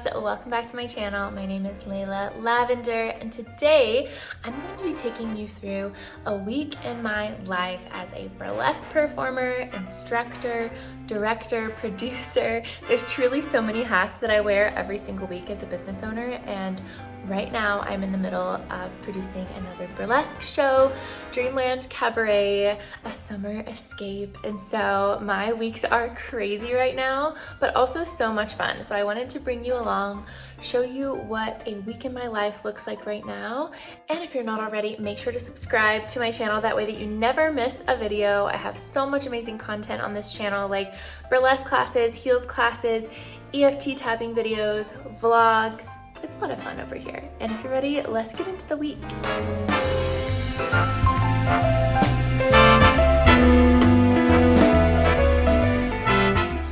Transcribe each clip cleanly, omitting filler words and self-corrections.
loves, welcome back to my channel. My name is Layla Lavender, and today I'm going to be taking you through a week in my life as a burlesque performer, instructor, director, producer. There's truly so many hats that I wear every single week as a business owner, and right now I'm in the middle of producing another burlesque show, Dreamland Cabaret, a summer escape, and so my weeks are crazy right now, but also so much fun. So I wanted to bring you along, show you what a week in my life looks like right now, and if you're not already, make sure to subscribe to my channel, that way that you never miss a video. I have so much amazing content on this channel, like burlesque classes, heels classes, EFT tapping videos, vlogs. It's a lot of fun over here. And if you're ready, let's get into the week.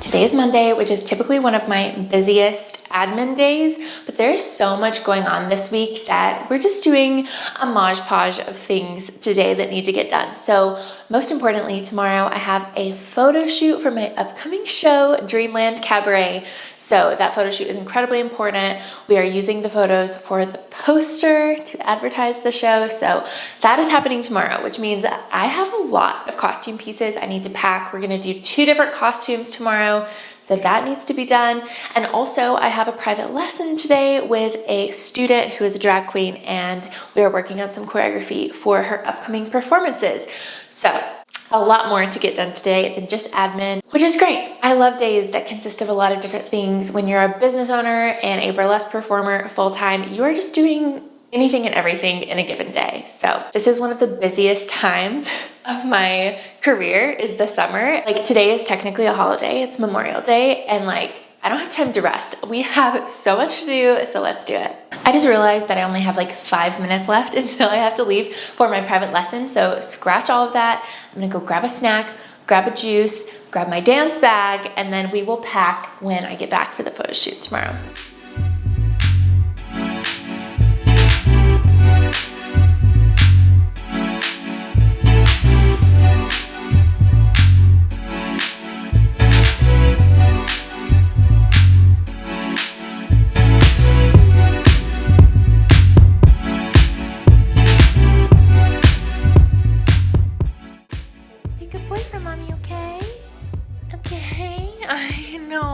Today is Monday, which is typically one of my busiest admin days, but there's so much going on this week that we're just doing a modge podge of things today that need to get done. So most importantly, tomorrow I have a photo shoot for my upcoming show, Dreamland Cabaret. So that photo shoot is incredibly important. We are using the photos for the poster to advertise the show. So that is happening tomorrow, which means I have a lot of costume pieces I need to pack. We're gonna do 2 different costumes tomorrow. So that needs to be done. And also I have a private lesson today with a student who is a drag queen, and we are working on some choreography for her upcoming performances. So a lot more to get done today than just admin, which is great. I love days that consist of a lot of different things. When you're a business owner and a burlesque performer full-time, you are just doing anything and everything in a given day. So this is one of the busiest times of my career, is the summer. Like today is technically a holiday, it's Memorial Day, and like I don't have time to rest. We have so much to do, so let's do it. I just realized that I only have like 5 minutes left until I have to leave for my private lesson, so scratch all of that. I'm gonna go grab a snack, grab a juice, grab my dance bag, and then we will pack when I get back for the photo shoot tomorrow.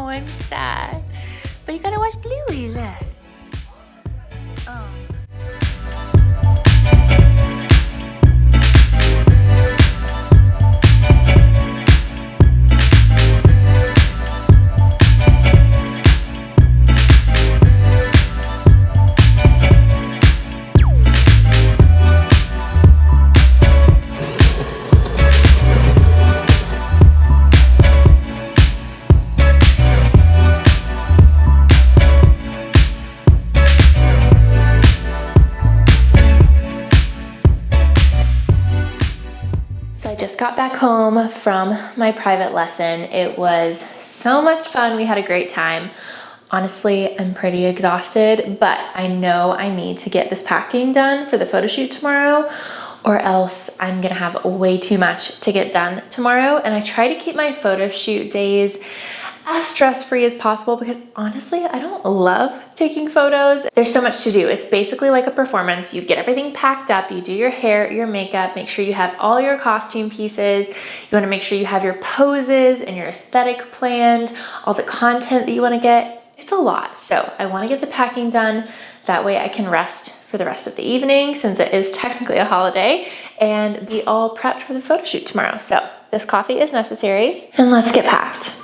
I'm sad, but you gotta watch Bluey, look. Oh. Got back home from my private lesson. It was so much fun. We had a great time. Honestly, I'm pretty exhausted, but I know I need to get this packing done for the photo shoot tomorrow, or else I'm gonna have way too much to get done tomorrow. And I try to keep my photo shoot days as stress-free as possible because honestly, I don't love taking photos. There's so much to do. It's basically like a performance. You get everything packed up, you do your hair, your makeup, make sure you have all your costume pieces. You wanna make sure you have your poses and your aesthetic planned, all the content that you wanna get. It's a lot. So I wanna get the packing done. That way I can rest for the rest of the evening, since it is technically a holiday, and be all prepped for the photo shoot tomorrow. So this coffee is necessary, and let's get packed.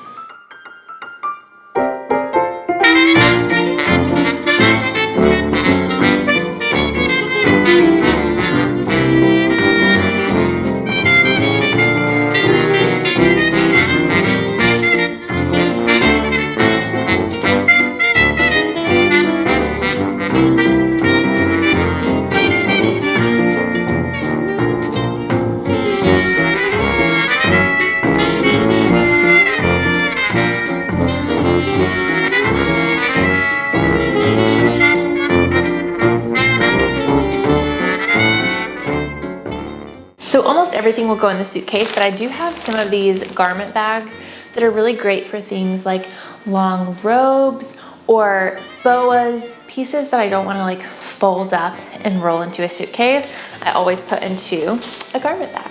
So almost everything will go in the suitcase, but I do have some of these garment bags that are really great for things like long robes or boas, pieces that I don't want to like fold up and roll into a suitcase, I always put into a garment bag.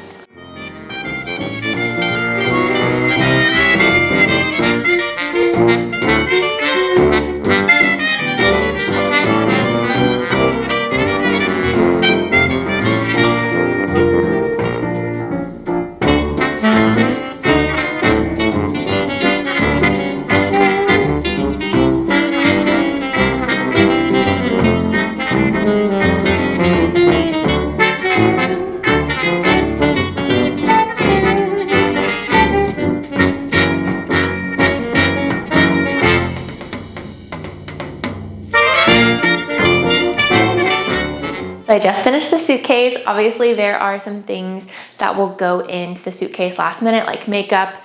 So I just finished the suitcase. Obviously there are some things that will go into the suitcase last minute, like makeup,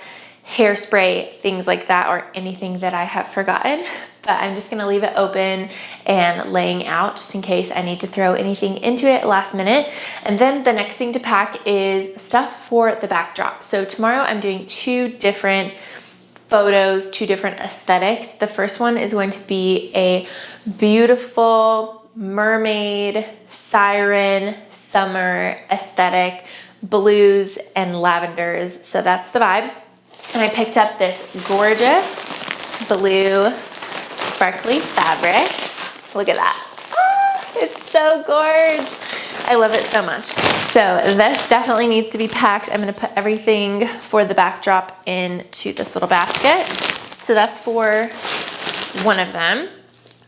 hairspray, things like that, or anything that I have forgotten. But I'm just gonna leave it open and laying out just in case I need to throw anything into it last minute. And then the next thing to pack is stuff for the backdrop. So tomorrow I'm doing 2 different photos, 2 different aesthetics. The first one is going to be a beautiful mermaid, siren, summer aesthetic, blues and lavenders. So that's the vibe. And I picked up this gorgeous blue sparkly fabric. Look at that. Ah, it's so gorgeous. I love it so much. So this definitely needs to be packed. I'm gonna put everything for the backdrop into this little basket. So that's for one of them.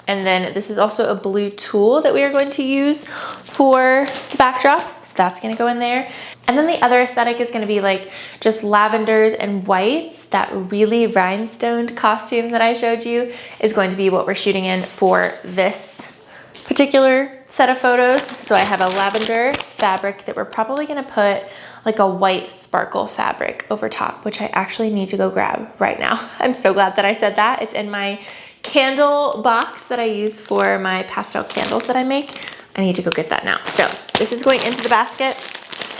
And then this is also a blue tulle that we are going to use for the backdrop. So that's gonna go in there. And then the other aesthetic is gonna be like just lavenders and whites. That really rhinestoned costume that I showed you is going to be what we're shooting in for this particular set of photos. So I have a lavender fabric that we're probably gonna put like a white sparkle fabric over top, which I actually need to go grab right now. I'm so glad that I said that. It's in my candle box that I use for my pastel candles that I make. I need to go get that now. So this is going into the basket,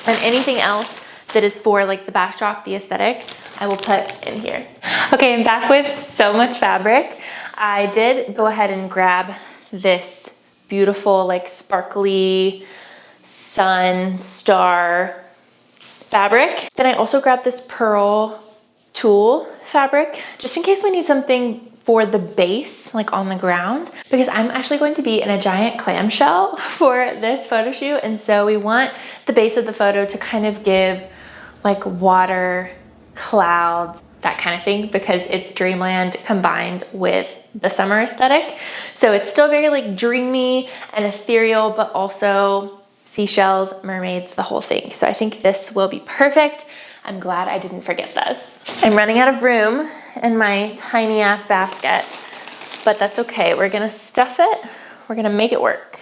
and anything else that is for like the backdrop, the aesthetic, I will put in here. Okay, I'm back with so much fabric. I did go ahead and grab this beautiful like sparkly sun star fabric. Then I also grabbed this pearl tulle fabric, just in case we need something for the base, like on the ground, because I'm actually going to be in a giant clamshell for this photo shoot. And so we want the base of the photo to kind of give like water, clouds, that kind of thing, because it's dreamland combined with the summer aesthetic. So it's still very like dreamy and ethereal, but also seashells, mermaids, the whole thing. So I think this will be perfect. I'm glad I didn't forget this. I'm running out of room in my tiny ass basket, but that's okay. We're gonna stuff it. We're gonna make it work.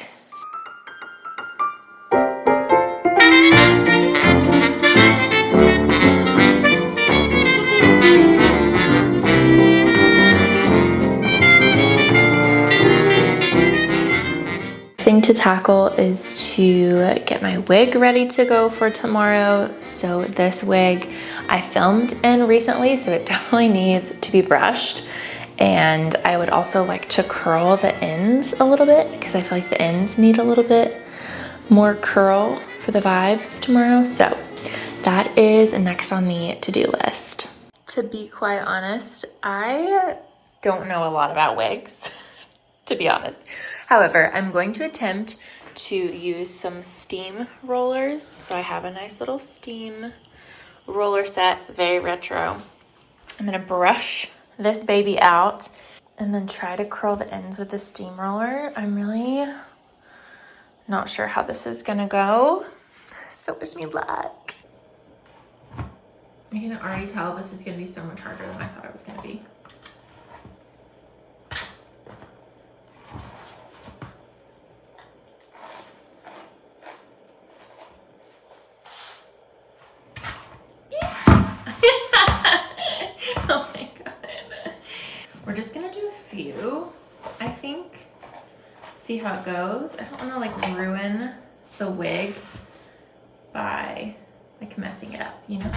Thing to tackle is to get my wig ready to go for tomorrow. So this wig I filmed in recently, so it definitely needs to be brushed. And I would also like to curl the ends a little bit, because I feel like the ends need a little bit more curl for the vibes tomorrow. So that is next on the to-do list. To be quite honest, I don't know a lot about wigs, to be honest. However, I'm going to attempt to use some steam rollers. So I have a nice little steam roller set, very retro. I'm gonna brush this baby out and then try to curl the ends with the steam roller. I'm really not sure how this is gonna go. So wish me luck. I can already tell this is gonna be so much harder than I thought it was gonna be. Oh my god. We're just gonna do a few, I think. See how it goes. I don't wanna like ruin the wig by like messing it up, you know?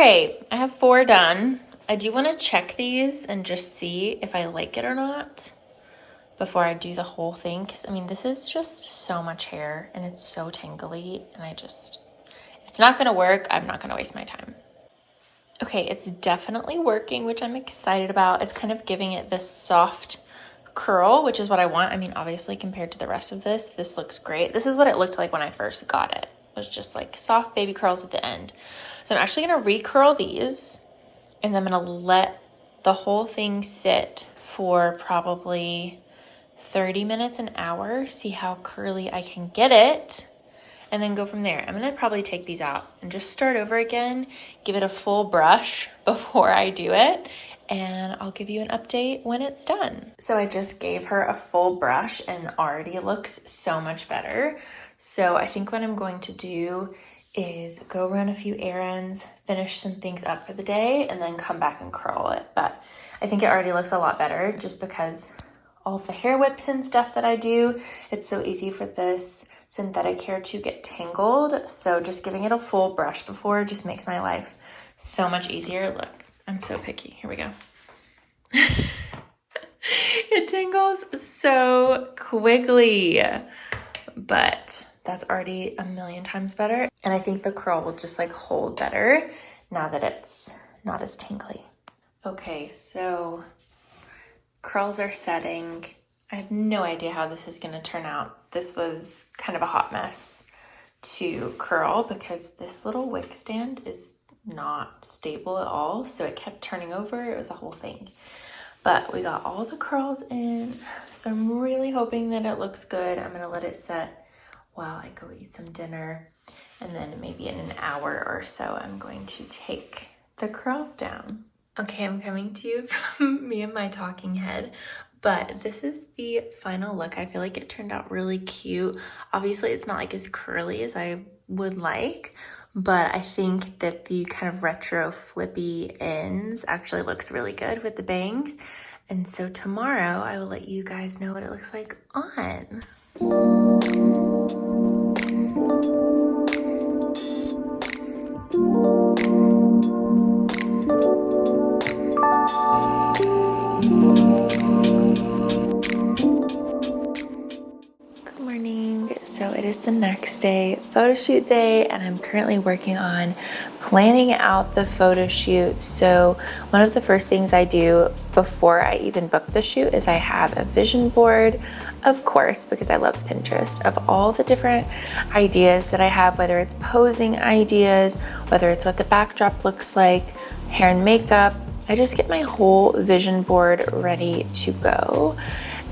right, I have 4 done. I do want to check these and just see if I like it or not before I do the whole thing, because I mean, this is just so much hair and it's so tangly, and if it's not going to work, I'm not going to waste my time. Okay, it's definitely working, which I'm excited about. It's kind of giving it this soft curl, which is what I want. I mean, obviously compared to the rest of this looks great. This is what it looked like when I first got it. It was just like soft baby curls at the end. So I'm actually going to recurl these, and then I'm going to let the whole thing sit for probably 30 minutes, an hour, see how curly I can get it, and then go from there. I'm gonna probably take these out and just start over again, give it a full brush before I do it, and I'll give you an update when it's done. So I just gave her a full brush and already looks so much better. So I think what I'm going to do is go run a few errands, finish some things up for the day, and then come back and curl it. But I think it already looks a lot better just because all of the hair whips and stuff that I do, it's so easy for this synthetic hair to get tangled. So just giving it a full brush before just makes my life so much easier. Look, I'm so picky. Here we go. It tangles so quickly, but that's already a million times better. And I think the curl will just like hold better now that it's not as tangly. Okay, so curls are setting. I have no idea how this is going to turn out. This was kind of a hot mess to curl because this little wig stand is not stable at all. So it kept turning over. It was a whole thing. But we got all the curls in. So I'm really hoping that it looks good. I'm going to let it set while I go eat some dinner. And then maybe in an hour or so, I'm going to take the curls down. Okay, I'm coming to you from me and my talking head, but this is the final look. I feel like it turned out really cute. Obviously, it's not like as curly as I would like, but I think that the kind of retro flippy ends actually looks really good with the bangs. And so tomorrow I will let you guys know what it looks like on. So it is the next day, photo shoot day, and I'm currently working on planning out the photo shoot. So one of the first things I do before I even book the shoot is I have a vision board, of course, because I love Pinterest, of all the different ideas that I have, whether it's posing ideas, whether it's what the backdrop looks like, hair and makeup. I just get my whole vision board ready to go.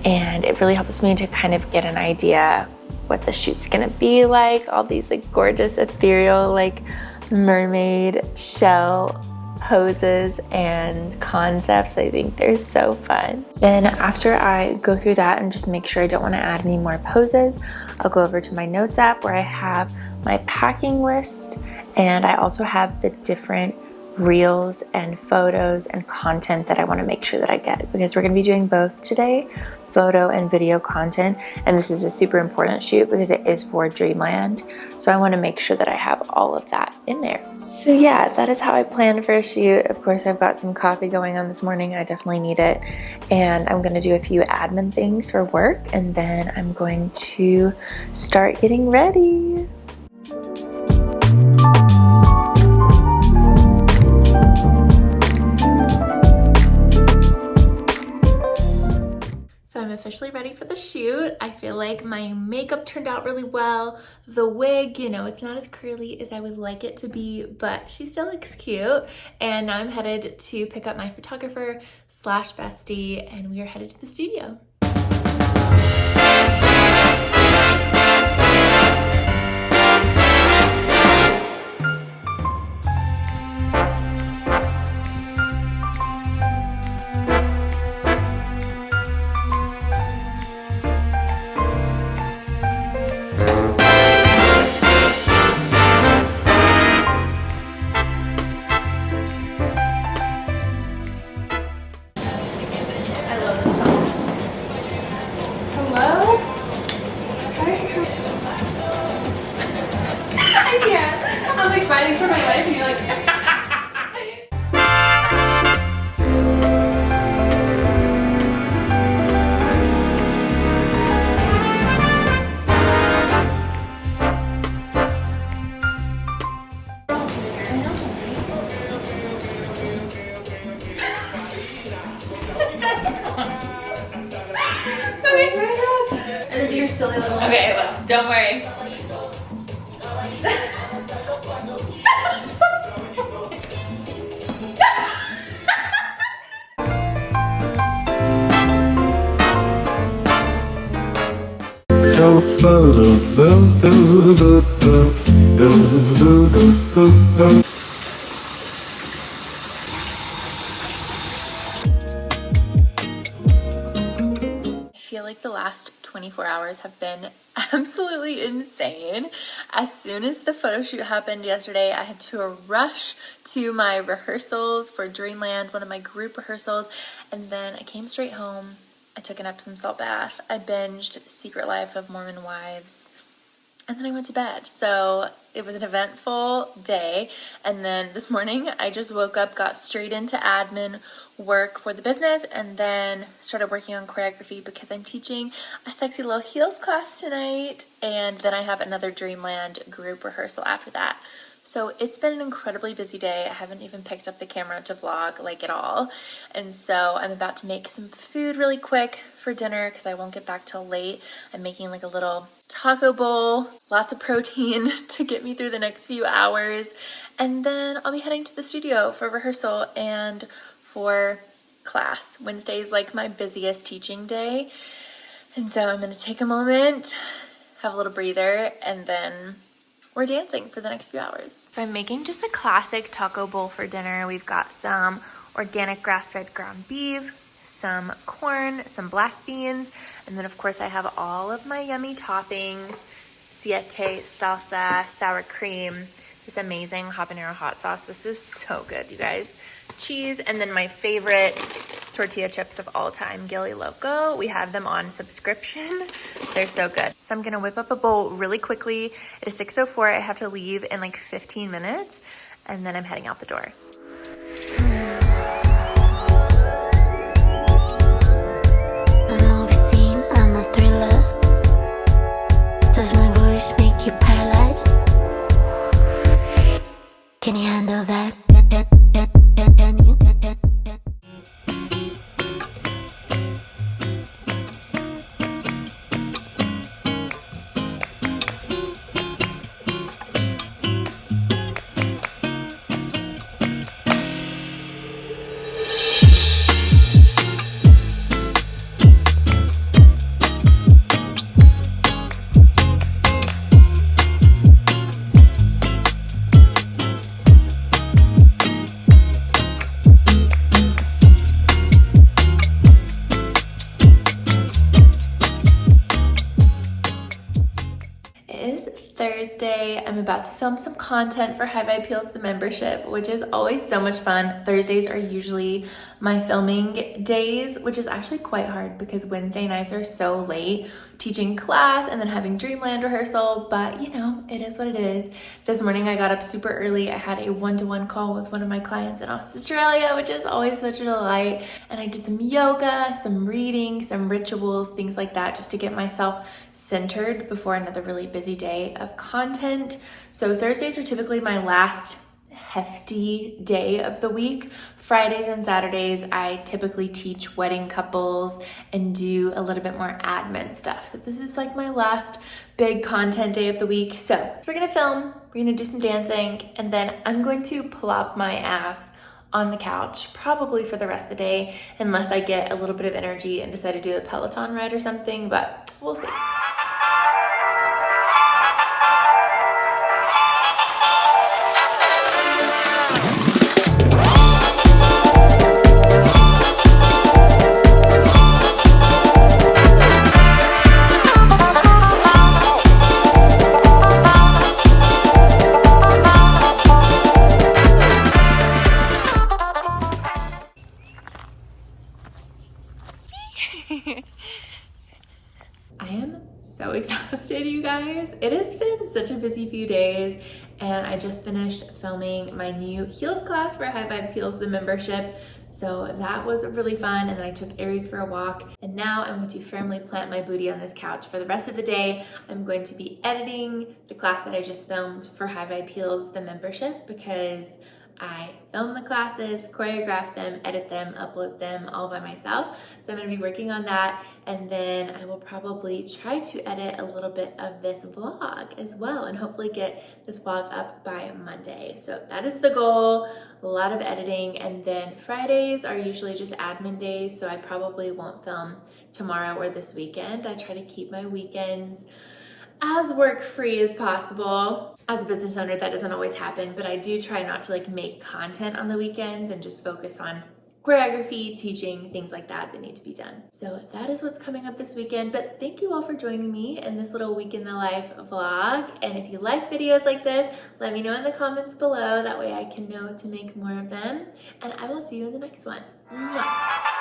And it really helps me to kind of get an idea what the shoot's gonna be like. All these like gorgeous ethereal like mermaid shell poses and concepts. I think they're so fun. Then after I go through that and just make sure I don't want to add any more poses, I'll go over to my notes app where I have my packing list, and I also have the different reels and photos and content that I want to make sure that I get, because we're going to be doing both today, photo and video content, and this is a super important shoot because it is for Dreamland, so I want to make sure that I have all of that in there. So yeah, that is how I plan for a shoot. Of course, I've got some coffee going on this morning. I definitely need it, and I'm going to do a few admin things for work, and then I'm going to start getting ready. So I'm officially ready for the shoot. I feel like my makeup turned out really well. The wig, you know, it's not as curly as I would like it to be, but she still looks cute. And now I'm headed to pick up my photographer / bestie, and we are headed to the studio. do your silly little. Okay, well, don't worry. I feel like the last 24 hours have been absolutely insane. As soon as the photo shoot happened yesterday, I had to rush to my rehearsals for Dreamland, one of my group rehearsals, and then I came straight home. I took an Epsom salt bath. I binged Secret Life of Mormon Wives, and then I went to bed. So it was an eventful day. And then this morning I just woke up, got straight into admin work for the business, and then started working on choreography because I'm teaching a sexy little heels class tonight. And then I have another Dreamland group rehearsal after that. So it's been an incredibly busy day. I haven't even picked up the camera to vlog like at all. And so I'm about to make some food really quick for dinner because I won't get back till late. I'm making like a little taco bowl, lots of protein to get me through the next few hours. And then I'll be heading to the studio for rehearsal and for class. Wednesday is like my busiest teaching day. And so I'm gonna take a moment, have a little breather, and then we're dancing for the next few hours. So I'm making just a classic taco bowl for dinner. We've got some organic grass-fed ground beef, some corn, some black beans, and then of course I have all of my yummy toppings: siete, salsa, sour cream, this amazing habanero hot sauce. This is so good, you guys. Cheese, and then my favorite tortilla chips of all time, Gilly Loco. We have them on subscription. They're so good. So I'm gonna whip up a bowl really quickly. It is 6:04. I have to leave in like 15 minutes, and then I'm heading out the door. A movie scene, I'm a thriller. Does my voice make you paralyzed? Can you handle that? Thursday. I'm about to film some content for High Vibe Heels, the membership, which is always so much fun. Thursdays are usually my filming days, which is actually quite hard because Wednesday nights are so late, teaching class and then having Dreamland rehearsal, but you know, it is what it is. This morning I got up super early. I had a one-to-one call with one of my clients in Australia, which is always such a delight. And I did some yoga, some reading, some rituals, things like that, just to get myself centered before another really busy day of content. So Thursdays are typically my last hefty day of the week. Fridays and Saturdays, I typically teach wedding couples and do a little bit more admin stuff. So this is like my last big content day of the week. So we're gonna film, we're gonna do some dancing, and then I'm going to plop my ass on the couch, probably for the rest of the day, unless I get a little bit of energy and decide to do a Peloton ride or something, but we'll see. I am so exhausted, you guys. It has been such a busy few days, and I just finished filming my new heels class for High Vibe Heels, the membership. So that was really fun, and then I took Aries for a walk, and now I'm going to firmly plant my booty on this couch for the rest of the day. I'm going to be editing the class that I just filmed for High Vibe Heels, the membership, because I film the classes, choreograph them, edit them, upload them all by myself. So I'm gonna be working on that, and then I will probably try to edit a little bit of this vlog as well, and hopefully get this vlog up by Monday. So that is the goal, a lot of editing, and then Fridays are usually just admin days, so I probably won't film tomorrow or this weekend. I try to keep my weekends as work-free as possible. As a business owner, that doesn't always happen, but I do try not to like make content on the weekends and just focus on choreography, teaching, things like that need to be done. So that is what's coming up this weekend, but thank you all for joining me in this little week in the life vlog. And if you like videos like this, let me know in the comments below. That way I can know to make more of them. And I will see you in the next one. Mwah.